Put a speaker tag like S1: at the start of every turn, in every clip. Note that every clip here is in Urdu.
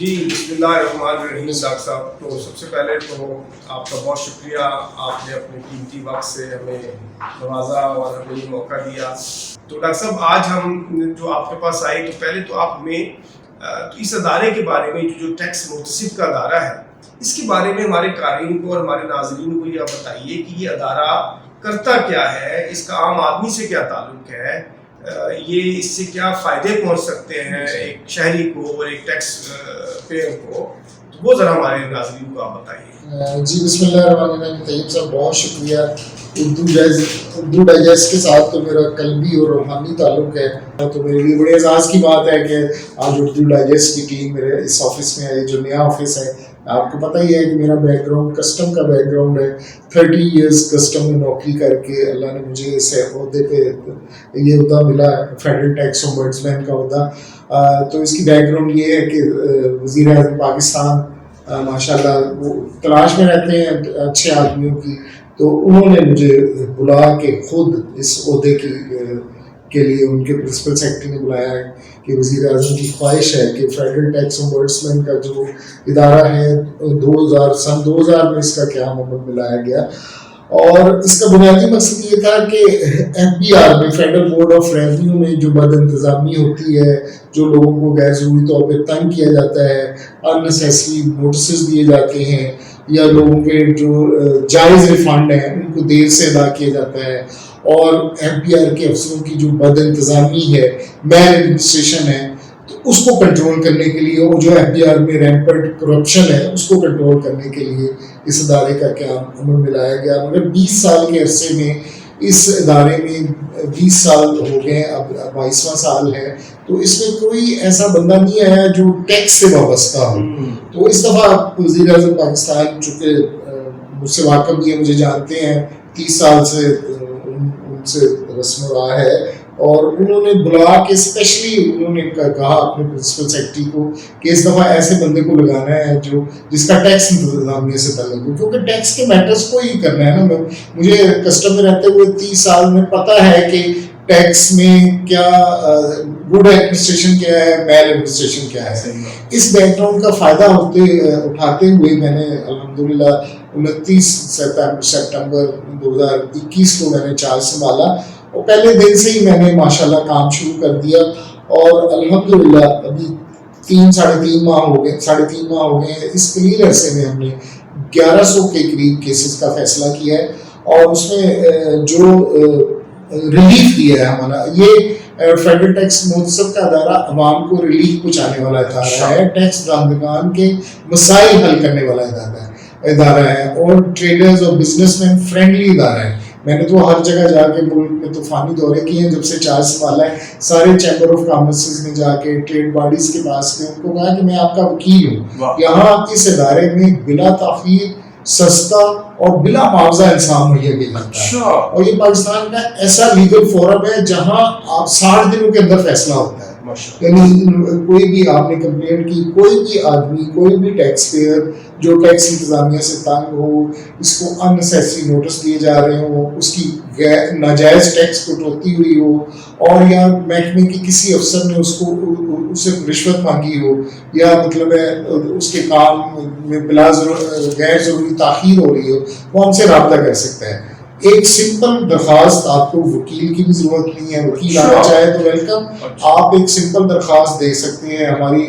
S1: جی بسم اللہ الرحمن الرحیم ڈاکٹر صاحب. تو سب سے پہلے تو آپ کا بہت شکریہ, آپ نے اپنے قیمتی وقت سے ہمیں نوازا اور ہمیں یہ موقع دیا. تو ڈاکٹر صاحب آج ہم جو آپ کے پاس آئے, تو پہلے تو آپ ہمیں اس ادارے کے بارے میں جو ٹیکس محتسب کا ادارہ ہے, اس کے بارے میں ہمارے قارئین کو اور ہمارے ناظرین کو یہ بتائیے کہ یہ ادارہ کرتا کیا ہے, اس کا عام آدمی سے کیا تعلق ہے, یہ اس سے کیا فائدے پہنچ سکتے ہیں ایک شہری کو اور ایک ٹیکس پیئر کو, تو وہ ذرا ہمارے ناظرین کو آپ بتائیے.
S2: جی بسم اللہ الرحمن الرحیم. طیب صاحب بہت شکریہ. اردو ڈائجسٹ کے ساتھ تو میرا قلبی اور روحانی تعلق ہے, تو میرے لیے بڑے اعزاز کی بات ہے کہ آج اردو ڈائجسٹ کی ٹیم میرے اس آفس میں آئی, جو نیا آفس ہے. آپ کو پتہ ہی ہے کہ میرا بیک گراؤنڈ کسٹم کا بیک گراؤنڈ ہے. 30 ایئرس کسٹم میں نوکری کر کے اللہ نے مجھے اس عہدے پہ یہ عہدہ ملا, فیڈرل ٹیکس اومبڈسمین کا عہدہ. تو اس کی بیک گراؤنڈ یہ ہے کہ وزیر اعظم پاکستان ماشاء اللہ وہ تلاش میں رہتے ہیں اچھے آدمیوں کی, تو انہوں نے مجھے بلا کے خود اس عہدے کے لیے ان کے پرنسپل سیکرٹری نے بلایا ہے کہ وزیر اعظم کی خواہش ہے کہ فیڈرل ٹیکس اومبڈسمین کا جو ادارہ ہے سن 2000 میں اس کا قیام ملایا گیا, اور اس کا بنیادی مقصد یہ تھا کہ ایف بی آر میں فیڈرل بورڈ آف ریونیو میں جو بد انتظامی ہوتی ہے, جو لوگوں کو غیر ضروری طور پہ تنگ کیا جاتا ہے, اننیسیسری نوٹسز دیے جاتے ہیں, یا لوگوں کے جو جائز ریفنڈ ہیں ان کو دیر سے ادا کیا جاتا ہے, اور ایف بی آر کے افسروں کی جو بد انتظامی ہے, میل ایڈمنسٹریشن ہے, تو اس کو کنٹرول کرنے کے لیے, اور جو ایف بی آر میں ریمپنٹ کرپشن ہے اس کو کنٹرول کرنے کے لیے اس ادارے کا قیام عمل میں لایا گیا. مگر 20 سال کے عرصے میں اس ادارے میں 20 سال ہو گئے, اب 22واں سال ہے, تو اس میں کوئی ایسا بندہ نہیں آیا جو ٹیکس سے وابستہ ہو. تو اس دفعہ وزیر اعظم پاکستان چونکہ مجھ سے واقف بھی ہے, مجھے جانتے ہیں, 30 سال سے ان سے رسم و راہ ہے, اور انہوں نے بلا کے اسپیشلی انہوں نے کہا اپنے پرنسپل سیکرٹری کو کہ اس دفعہ ایسے بندے کو لگانا ہے جس کا ٹیکس انتظامیہ سے تعلق ہو, کیونکہ ٹیکس کے میٹرز کو ہی کرنا ہے نا. مجھے کسٹم میں رہتے ہوئے 30 سال میں پتہ ہے کہ ٹیکس میں کیا گڈ ایڈمنسٹریشن کیا ہے, میل ایڈمنسٹریشن کیا ہے. اس بیک گراؤنڈ کا فائدہ اٹھاتے ہوئے میں نے الحمدللہ 29 سپٹمبر 2021 کو میں نے چارج سنبھالا, اور پہلے دن سے ہی میں نے ماشاءاللہ کام شروع کر دیا, اور الحمدللہ ابھی 3.5 ماہ ہو گئے. اس قلیل عرصے میں ہم نے 1100 کے قریب کیسز کا فیصلہ کیا ہے, اور اس میں جو ریلیف دیا ہے ہمارا یہ فیڈرل ٹیکس محتسب کا ادارہ عوام کو ریلیف پہنچانے والا ادارہ ہے, ٹیکس دہندگان کے مسائل حل کرنے والا ادارہ ہے, اور ٹریڈرز اور بزنس مین فرینڈلی ادارہ ہے. میں نے تو ہر جگہ جا کے ملک میں طوفانی دورے کیے ہیں جب سے چارج سنبھالا ہے. سارے چیمبر آف کامرس میں جا کے ٹریڈ باڈیز کے پاس میں ان کو کہا کہ میں آپ کا وکیل ہوں, یہاں اس ادارے میں بلا تاخیر سستا اور بلا معاوضہ انصاف مہیا کیا جاتا ہے, اور یہ پاکستان کا ایسا لیگل فورم ہے جہاں آپ 60 دنوں کے اندر فیصلہ ہوتا ہے. یعنی کوئی بھی آپ نے کمپلینٹ کی, کوئی بھی آدمی, کوئی بھی ٹیکس پیئر جو ٹیکس انتظامیہ سے تنگ ہو, اس کو اننیسیسری نوٹس دیے جا رہے ہوں, اس کی ناجائز ٹیکس کٹوتی ہوئی ہو, اور یا محکمے کی کسی افسر نے اسے رشوت مانگی ہو, یا مطلب ہے اس کے کام میں بلا غیر ضروری تاخیر ہو رہی ہو, وہ ہم سے رابطہ کر سکتا ہے. ایک سمپل درخواست, آپ کو وکیل کی بھی ضرورت نہیں ہے, وکیل آنا چاہے تو ویلکم, آپ ایک سمپل درخواست دے سکتے ہیں. ہماری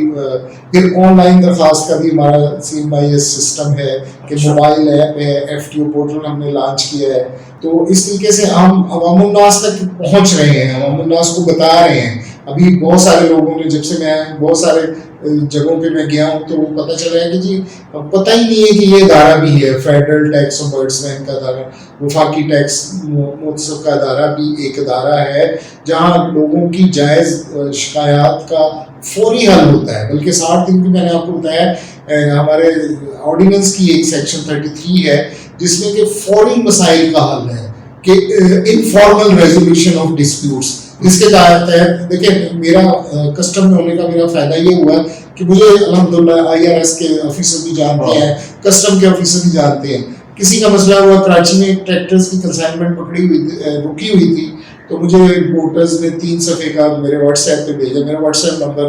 S2: پھر آن لائن درخواست کا بھی ہمارا CMIS سسٹم ہے کہ موبائل ایپ ہے, FTO پورٹل ہم نے لانچ کیا ہے. تو اس طریقے سے ہم عوام الناس تک پہنچ رہے ہیں, عوام الناس کو بتا رہے ہیں. ابھی بہت سارے لوگوں نے, جب سے میں بہت سارے جگہوں پہ میں گیا ہوں, تو وہ پتہ چلا ہے کہ جی پتہ ہی نہیں ہے کہ یہ ادارہ بھی ہے, فیڈرل ٹیکس اومبڈسمین کا ادارہ, وفاقی ٹیکس محتسب کا ادارہ بھی ایک ادارہ ہے جہاں لوگوں کی جائز شکایات کا فوری حل ہوتا ہے. بلکہ 60 دن کی میں نے آپ کو بتایا ہمارے آرڈیننس کی ایک سیکشن 33 ہے جس میں کہ فوری مسائل کا حل ہے, کہ انفارمل ریزولوشن آف ڈسپیوٹس. اس کے تحت دیکھیں میرا کسٹم میں ہونے کا میرا فائدہ یہ ہوا کہ مجھے الحمدللہ IRS کے آفیسر بھی جانتے ہیں, کسٹم کے آفیسر بھی جانتے ہیں. کسی کا مسئلہ ہوا, کراچی میں ٹریکٹرز کی کنسائنمنٹ رکی ہوئی تھی, تو مجھے رپورٹرز نے 3 صفحے کا میرے واٹس ایپ پہ بھیجا. میرا what's app number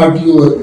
S2: RTO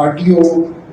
S2: RTO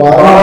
S2: 12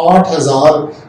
S2: 8000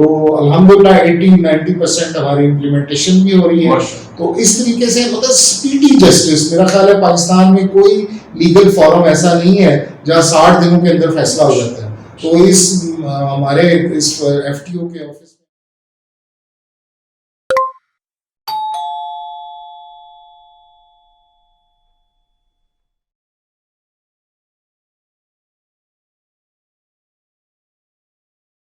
S2: تو الحمدللہ 80-90% ہماری امپلیمنٹیشن بھی ہو رہی ہے. تو اس طریقے سے مطلب اسپیڈی جسٹس، میرا خیال ہے پاکستان میں کوئی لیگل فورم ایسا نہیں ہے جہاں 60 دنوں کے اندر فیصلہ ہو جاتا ہے. تو اس ہمارے اس FTO کے آفس